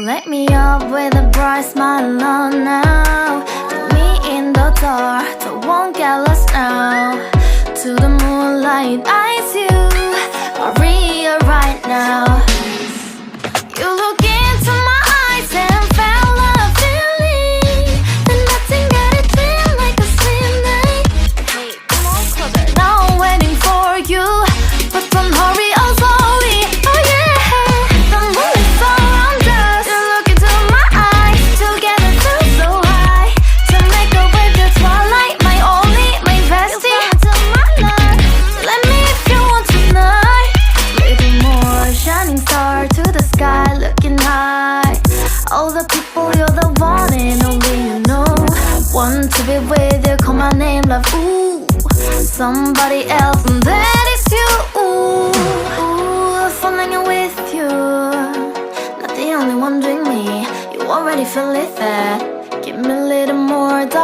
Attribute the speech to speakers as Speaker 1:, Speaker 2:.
Speaker 1: light me up with a bright smile on now. Put me in the dark, so won't get lost now. To the moonlight, eyes you, Maria right now. You look into my eyes and felt a feeling that nothing got it feel like a slim night. Hey, come on closer. Now I'm waiting for you, but don't hurry, oh slowly. Oh yeah, the moon is around us. You look into my eyes, together feel so high. To make a way the twilight, my only, my bestie. You fall into my life, let me if you want tonight. Little more shining star to the sky, looking high. All the people, you're the one and only you know. Want to be with you, call my name, love, ooh. Somebody else, and that is you, ooh. Ooh, falling in with you. Not the only one doing me, you already feel it there. Give me a little more, dark.